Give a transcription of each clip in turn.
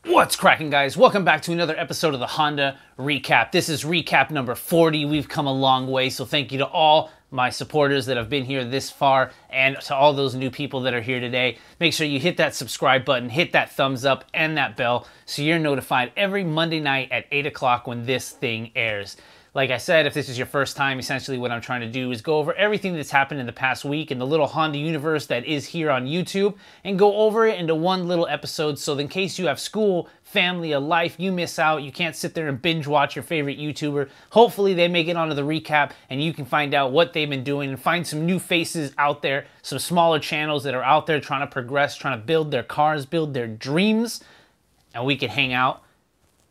What's cracking, guys? Welcome back to another episode of the Honda Recap. This is recap number 40. We've come a long way, so thank you to all my supporters that have been here this far and to all those new people that are here today. Make sure you hit that subscribe button, hit that thumbs up and that bell so you're notified every Monday night at 8 o'clock when this thing airs. Like I said, if this is your first time, essentially what I'm trying to do is go over everything that's happened in the past week in the little Honda universe that is here on YouTube and go over it into one little episode so in case you have school, family, a life, you miss out, you can't sit there and binge watch your favorite YouTuber. Hopefully they make it onto the recap and you can find out what they've been doing and find some new faces out there, some smaller channels that are out there trying to progress, trying to build their cars, build their dreams, and we can hang out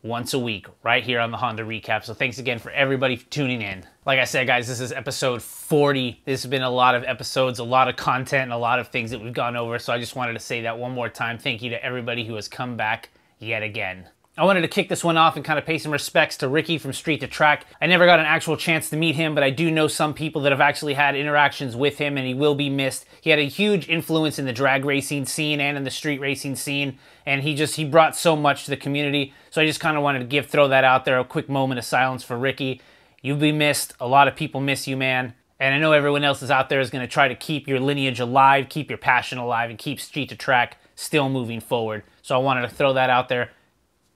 once a week right here on the Honda Recap. So thanks again for everybody for tuning in. Like I said, guys, this is episode 40. This has been a lot of episodes, a lot of content, and a lot of things that we've gone over. So I just wanted to say that one more time. Thank you to everybody who has come back yet again. I wanted to kick this one off and kind of pay some respects to Ricky from Street to Track. I never got an actual chance to meet him, but I do know some people that have actually had interactions with him, and he will be missed. He had a huge influence in the drag racing scene and in the street racing scene, and he brought so much to the community. So I just kind of wanted to throw that out there, a quick moment of silence for Ricky. You'll be missed. A lot of people miss you, man. And I know everyone else is out there is going to try to keep your lineage alive, keep your passion alive, and keep Street to Track still moving forward. So I wanted to throw that out there.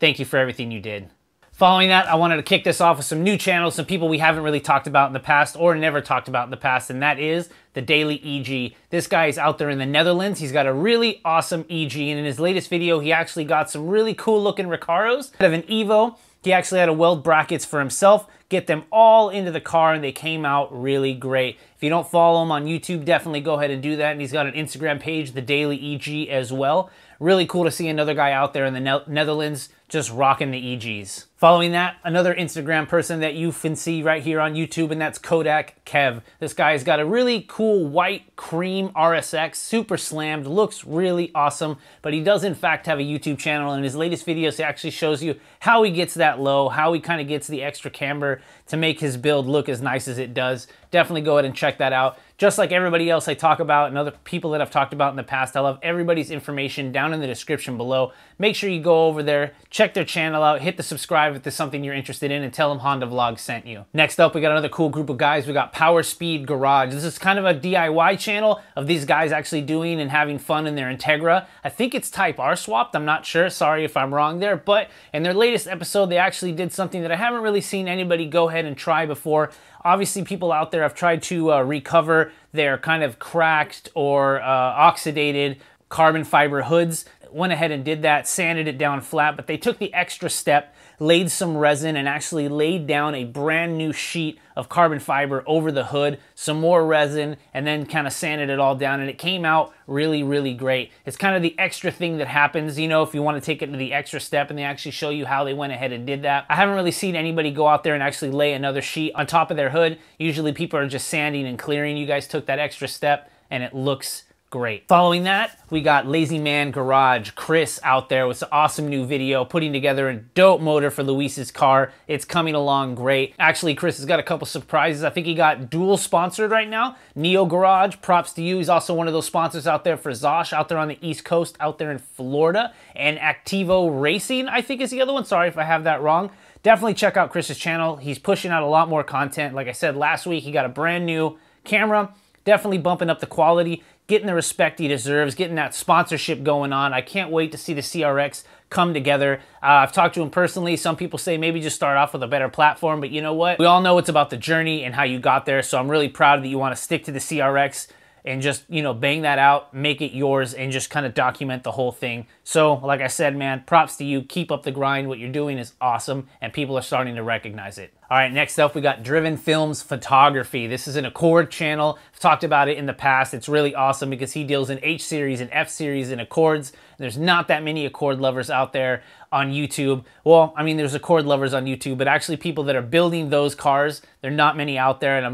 Thank you for everything you did. Following that, I wanted to kick this off with some new channels, some people we haven't really talked about in the past or never talked about in the past, and that is the Daily EG. This guy is out there in the Netherlands. He's got a really awesome EG, and in his latest video, he actually got some really cool looking Recaros out of an Evo. He actually had to weld brackets for himself, get them all into the car, and they came out really great. If you don't follow him on YouTube, definitely go ahead and do that. And he's got an Instagram page, the Daily EG, as well. Really cool to see another guy out there in the Netherlands just rocking the EGs. Following that, another Instagram person that you can see right here on YouTube, and that's Kodak Kev. This guy's got a really cool white cream RSX, super slammed, looks really awesome, but he does in fact have a YouTube channel. In his latest videos, he actually shows you how he gets that low, how he kind of gets the extra camber to make his build look as nice as it does. Definitely go ahead and check that out. Just like everybody else I talk about and other people that I've talked about in the past, I'll have everybody's information down in the description below. Make sure you go over there, check their channel out, hit the subscribe if there's something you're interested in, and tell them Honda Vlog sent you. Next up, we got another cool group of guys. We got Powerspeed Garage. This is kind of a DIY channel of these guys actually doing and having fun in their Integra. I think it's Type R swapped. I'm not sure. Sorry if I'm wrong there. But in their latest episode, they actually did something that I haven't really seen anybody go ahead and try before. Obviously, people out there have tried to recover their kind of cracked or oxidated carbon fiber hoods. Went ahead and did that, sanded it down flat, but they took the extra step, laid some resin, and actually laid down a brand new sheet of carbon fiber over the hood, some more resin, and then kind of sanded it all down, and it came out really, really great. It's kind of the extra thing that happens, you know, if you want to take it to the extra step, and they actually show you how they went ahead and did that. I haven't really seen anybody go out there and actually lay another sheet on top of their hood. Usually people are just sanding and clearing. You guys took that extra step, and it looks great. Following that, we got Lazymangarage, Chris out there with an awesome new video, putting together a dope motor for Luis's car. It's coming along great. Actually, Chris has got a couple surprises. I think he got dual sponsored right now. Neo Garage, props to you. He's also one of those sponsors out there for Zosh, out there on the East Coast, out there in Florida. And Activo Racing, I think is the other one. Sorry if I have that wrong. Definitely check out Chris's channel. He's pushing out a lot more content. Like I said, last week he got a brand new camera. Definitely bumping up the quality, getting the respect he deserves, getting that sponsorship going on. I can't wait to see the CRX come together. I've talked to him personally. Some people say maybe just start off with a better platform, but you know what? We all know it's about the journey and how you got there, so I'm really proud that you want to stick to the CRX and just, you know, bang that out, make it yours, and just kind of document the whole thing. So, like I said, man, props to you. Keep up the grind. What you're doing is awesome, and people are starting to recognize it. All right, next up, we got Drivenfilms Photography. This is an Accord channel. I've talked about it in the past. It's really awesome because he deals in H-series and F-series and Accords. There's not that many Accord lovers out there on YouTube. Well, I mean, there's Accord lovers on YouTube, but actually people that are building those cars, there are not many out there, and I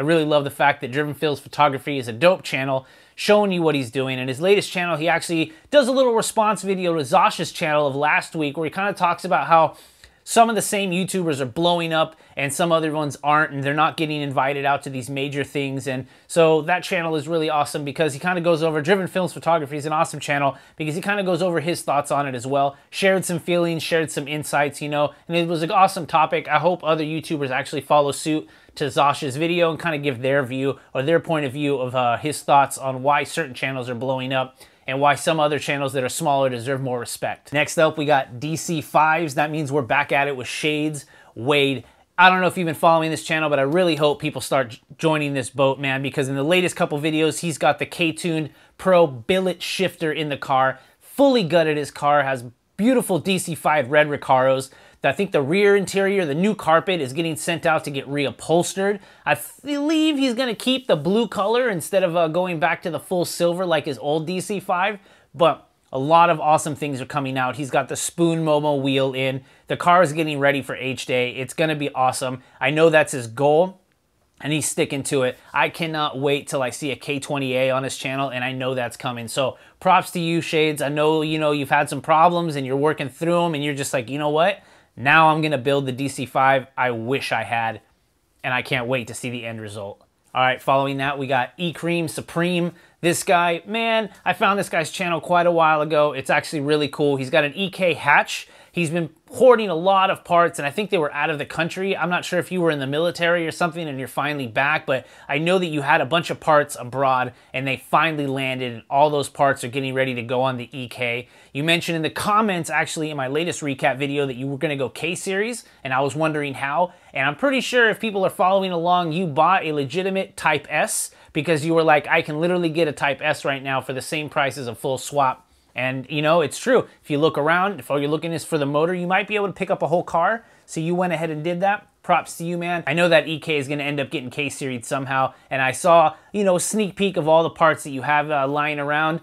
really love the fact that Drivenfilms Photography is a dope channel showing you what he's doing. In his latest channel, he actually does a little response video to Zosh's channel of last week where he kind of talks about how some of the same YouTubers are blowing up and some other ones aren't, and they're not getting invited out to these major things. And so that channel is really awesome because he kind of goes over, Drivenfilms Photography is an awesome channel because he kind of goes over his thoughts on it as well, shared some feelings, shared some insights, you know, and it was an awesome topic. I hope other YouTubers actually follow suit to Zosh's video and kind of give their view or their point of view of his thoughts on why certain channels are blowing up and why some other channels that are smaller deserve more respect. Next up, we got DC5s. That means we're back at it with Shades Wade. I don't know if you've been following this channel, but I really hope people start joining this boat, man, because in the latest couple videos, he's got the K-Tuned Pro billet shifter in the car, fully gutted his car, has beautiful DC5 red Recaros. I think the rear interior, the new carpet, is getting sent out to get reupholstered. I believe he's going to keep the blue color instead of going back to the full silver like his old DC5, but a lot of awesome things are coming out. He's got the Spoon Momo wheel in. The car is getting ready for H-Day. It's going to be awesome. I know that's his goal, and he's sticking to it. I cannot wait till I see a K20A on his channel, and I know that's coming. So props to you, Shades. I know, you know, you've had some problems, and you're working through them, and you're just like, you know what? Now I'm going to build the DC5 I wish I had, and I can't wait to see the end result. All right, following that, we got Ekreme Supreme. This guy, man, I found this guy's channel quite a while ago. It's actually really cool. He's got an EK hatch. He's been hoarding a lot of parts, and I think they were out of the country. I'm not sure if you were in the military or something and you're finally back, but I know that you had a bunch of parts abroad and they finally landed, and all those parts are getting ready to go on the EK. You mentioned in the comments, actually, in my latest recap video that you were going to go K-Series, and I was wondering how, and I'm pretty sure if people are following along, you bought a legitimate Type S because you were like, I can literally get a Type S right now for the same price as a full swap. And, you know, it's true. If you look around, if all you're looking is for the motor, you might be able to pick up a whole car. So you went ahead and did that. Props to you, man. I know that EK is going to end up getting K-Series somehow. And I saw, you know, a sneak peek of all the parts that you have lying around.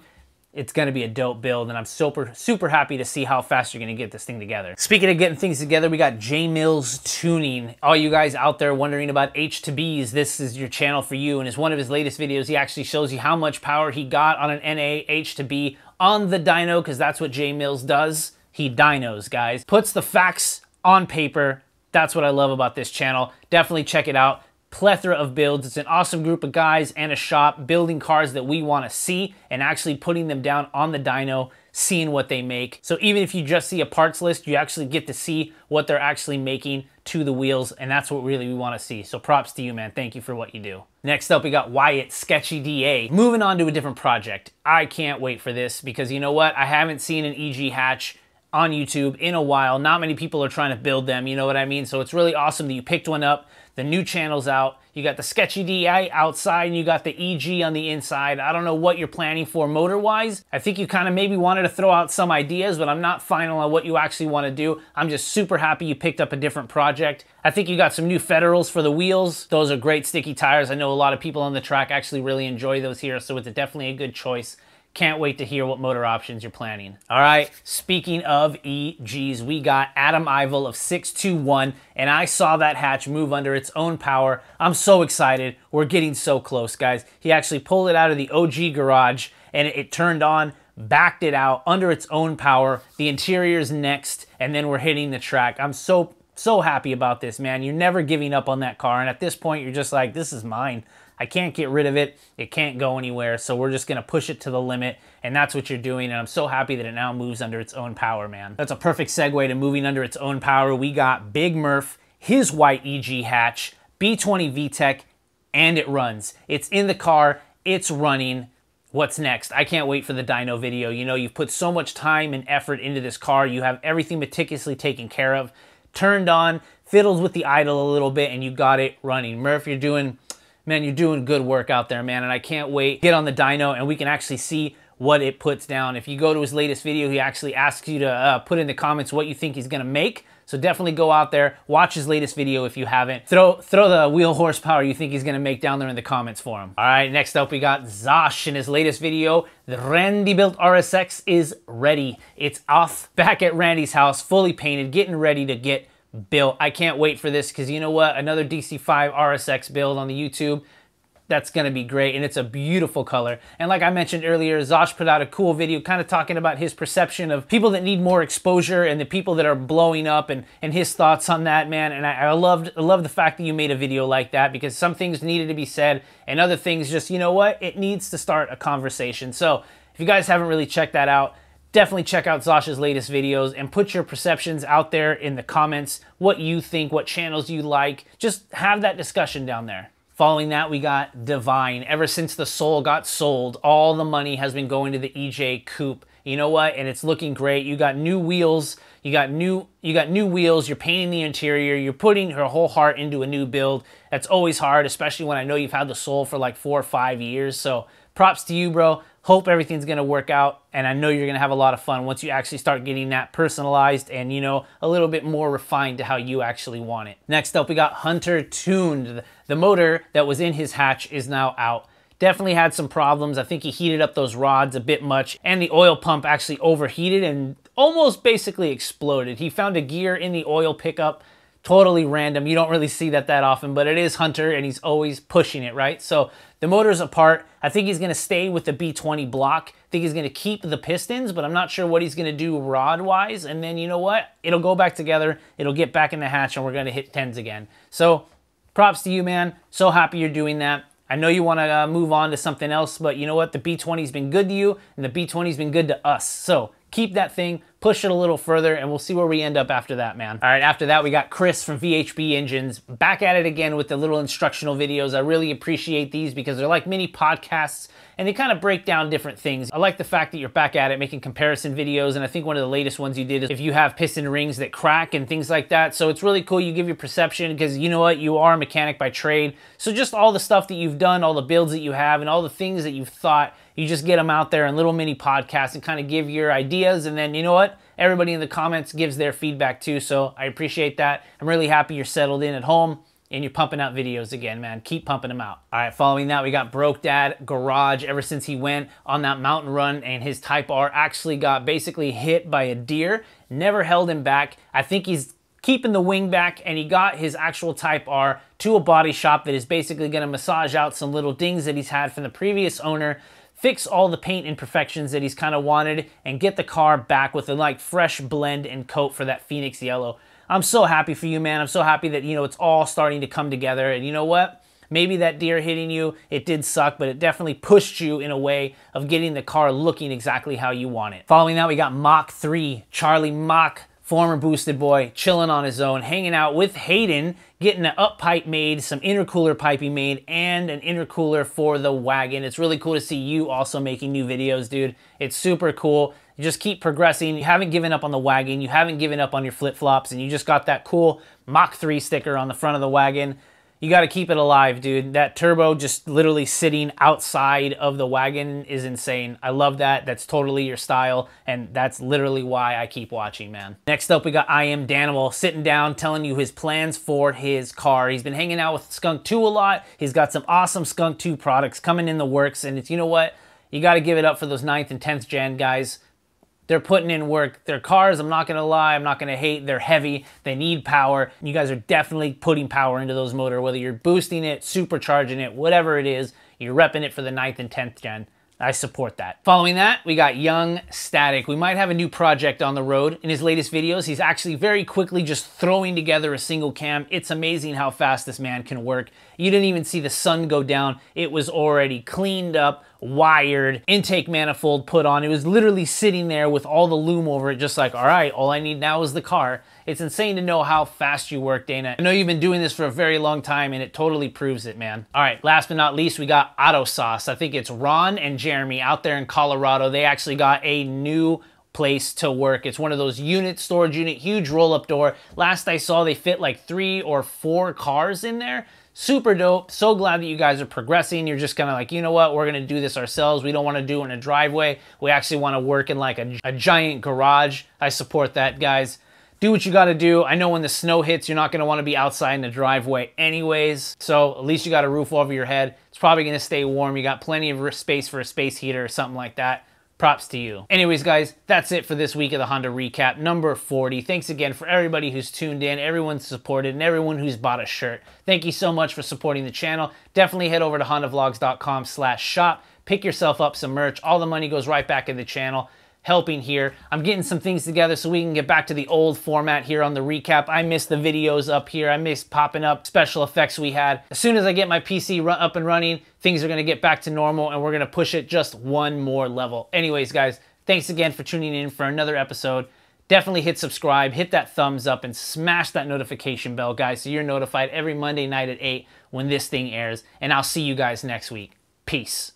It's going to be a dope build, and I'm super happy to see how fast you're going to get this thing together. Speaking of getting things together, we got Jmills Tuning. All you guys out there wondering about H2Bs, this is your channel for you. And as one of his latest videos, he actually shows you how much power he got on an NA H2B on the dyno, because that's what Jmills does. He dynos, guys. Puts the facts on paper. That's what I love about this channel. Definitely check it out. Plethora of builds. It's an awesome group of guys and a shop building cars that we want to see and actually putting them down on the dyno, seeing what they make. So even if you just see a parts list, you actually get to see what they're actually making to the wheels, and that's what really we want to see. So props to you, man. Thank you for what you do. Next up, we got Wyatt Sketchy DA. Moving on to a different project. I can't wait for this because you know what? I haven't seen an EG hatch on YouTube in a while. Not many people are trying to build them, you know what I mean? So it's really awesome that you picked one up. The new channel's out. You got the Sketchy DI outside and you got the EG on the inside. I don't know what you're planning for motor-wise. I think you kind of maybe wanted to throw out some ideas, but I'm not final on what you actually want to do. I'm just super happy you picked up a different project. I think you got some new Federals for the wheels. Those are great sticky tires. I know a lot of people on the track actually really enjoy those here, so it's definitely a good choice. Can't wait to hear what motor options you're planning. All right, speaking of EGs, we got Adam Ivell of 621, and I saw that hatch move under its own power. I'm so excited. We're getting so close, guys. He actually pulled it out of the OG garage, and it turned on, backed it out under its own power. The interior's next, and then we're hitting the track. I'm so happy about this, man. You're never giving up on that car, and at this point, you're just like, this is mine. I can't get rid of it. It can't go anywhere, so we're just going to push it to the limit, and that's what you're doing, and I'm so happy that it now moves under its own power, man. That's a perfect segue to moving under its own power. We got Big Murph, his white EG hatch, B20 VTEC, and it runs. It's in the car. It's running. What's next? I can't wait for the dyno video. You know, you've put so much time and effort into this car. You have everything meticulously taken care of, turned on, fiddled with the idle a little bit, and you got it running. Murph, you're doing good work out there, man, and I can't wait. Get on the dyno and we can actually see what it puts down. If you go to his latest video, he actually asks you to put in the comments what you think he's gonna make. So definitely go out there, watch his latest video if you haven't. Throw the wheel horsepower you think he's gonna make down there in the comments for him. All right, next up we got Zosh in his latest video. The Randy built RSX is ready. It's off back at Randy's house, fully painted, getting ready to get built. I can't wait for this because you know what? Another DC5 RSX build on the YouTube. that's gonna be great, and it's a beautiful color. And like I mentioned earlier, Zosh put out a cool video kind of talking about his perception of people that need more exposure and the people that are blowing up, and his thoughts on that, man. And I love the fact that you made a video like that, because some things needed to be said and other things just, you know what, it needs to start a conversation. So if you guys haven't really checked that out, definitely check out Zosh's latest videos and put your perceptions out there in the comments, what you think, what channels you like. Just have that discussion down there. Following that, we got Divine. Ever since the Soul got sold, all the money has been going to the EJ Coupe. You know what? And it's looking great. You got new wheels. You got new wheels. You're painting the interior. You're putting her whole heart into a new build. That's always hard, especially when I know you've had the Soul for like 4 or 5 years. So props to you, bro. Hope everything's gonna work out, and I know you're gonna have a lot of fun once you actually start getting that personalized and, you know, a little bit more refined to how you actually want it. Next up, we got Hunter Tuned. The motor that was in his hatch is now out. Definitely had some problems. I think he heated up those rods a bit much, and the oil pump actually overheated and almost basically exploded. He found a gear in the oil pickup. Totally random. You don't really see that often, but it is Hunter, and he's always pushing it, right? So the motor's apart. I think he's going to stay with the B20 block. I think he's going to keep the pistons, but I'm not sure what he's going to do rod-wise. And then, you know what? It'll go back together. It'll get back in the hatch, and we're going to hit 10s again. So props to you, man. So happy you're doing that. I know you want to move on to something else, but you know what? The B20's been good to you, and the B20's been good to us. So keep that thing, push it a little further, and we'll see where we end up after that, man. All right, after that, we got Chris from VHB Engines back at it again with the little instructional videos. I really appreciate these because they're like mini podcasts, and they kind of break down different things. I like the fact that you're back at it making comparison videos, and I think one of the latest ones you did is if you have piston rings that crack and things like that. So it's really cool. You give your perception because you know what? You are a mechanic by trade. So just all the stuff that you've done, all the builds that you have, and all the things that you've thought, you just get them out there in little mini podcasts and kind of give your ideas. And then, you know what? Everybody in the comments gives their feedback too. So I appreciate that. I'm really happy you're settled in at home and you're pumping out videos again, man. Keep pumping them out. All right, following that, we got BrokedadGarage. Ever since he went on that mountain run and his Type R actually got basically hit by a deer, never held him back. I think he's keeping the wing back, and he got his actual Type R to a body shop that is basically gonna massage out some little dings that he's had from the previous owner, fix all the paint imperfections that he's kind of wanted, and get the car back with a like fresh blend and coat for that Phoenix yellow. I'm so happy for you, man. I'm so happy that, you know, it's all starting to come together. And you know what? Maybe that deer hitting you, it did suck, but it definitely pushed you in a way of getting the car looking exactly how you want it. Following that, we got Mach 3. Charlie Mach, former boosted boy, chilling on his own, hanging out with Hayden, getting an up pipe made, some intercooler piping made, and an intercooler for the wagon. It's really cool to see you also making new videos, dude. It's super cool. You just keep progressing. You haven't given up on the wagon. You haven't given up on your flip-flops, and you just got that cool Mach 3 sticker on the front of the wagon. You got to keep it alive, dude. That turbo just literally sitting outside of the wagon is insane. I love that. That's totally your style, and that's literally why I keep watching, man. Next up, we got iamdanimal sitting down, telling you his plans for his car. He's been hanging out with Skunk 2 a lot. He's got some awesome Skunk 2 products coming in the works, and it's, you know what? You got to give it up for those 9th and 10th gen guys. They're putting in work. Their cars, I'm not gonna lie, I'm not gonna hate, they're heavy, they need power. You guys are definitely putting power into those motors, whether you're boosting it, supercharging it, whatever it is, you're repping it for the 9th and 10th gen. I support that. Following that, we got Youngstatic. We might have a new project on the road. In his latest videos, he's actually very quickly just throwing together a single cam. It's amazing how fast this man can work. You didn't even see the sun go down. It was already cleaned up, wired, intake manifold put on. It was literally sitting there with all the loom over it, just like, all right, all I need now is the car. It's insane to know how fast you work, Dana. I know you've been doing this for a very long time, and it totally proves it, man. All right, last but not least, we got AutoSauce. I think it's Ron and Jeremy out there in Colorado. They actually got a new place to work. It's one of those storage unit, huge roll-up door. Last I saw, they fit like 3 or 4 cars in there. Super dope. So glad that you guys are progressing. You're just kind of like, you know what? We're going to do this ourselves. We don't want to do it in a driveway. We actually want to work in like a giant garage. I support that, guys. Do what you got to do. I know when the snow hits, you're not going to want to be outside in the driveway anyways. So at least you got a roof over your head. It's probably going to stay warm. You got plenty of space for a space heater or something like that. props to you. Anyways, guys, that's it for this week of the Honda Recap, number 40. Thanks again for everybody who's tuned in, everyone supported, and everyone who's bought a shirt. Thank you so much for supporting the channel. Definitely head over to hondavlogs.com/shop. Pick yourself up some merch. All the money goes right back in the channel, helping here. I'm getting some things together so we can get back to the old format here on the recap. I miss the videos up here. I miss popping up special effects we had. As soon as I get my PC up and running, things are gonna get back to normal and we're gonna push it just one more level. Anyways, guys, thanks again for tuning in for another episode. Definitely hit subscribe, hit that thumbs up, and smash that notification bell, guys, so you're notified every Monday night at 8 when this thing airs. And I'll see you guys next week. Peace.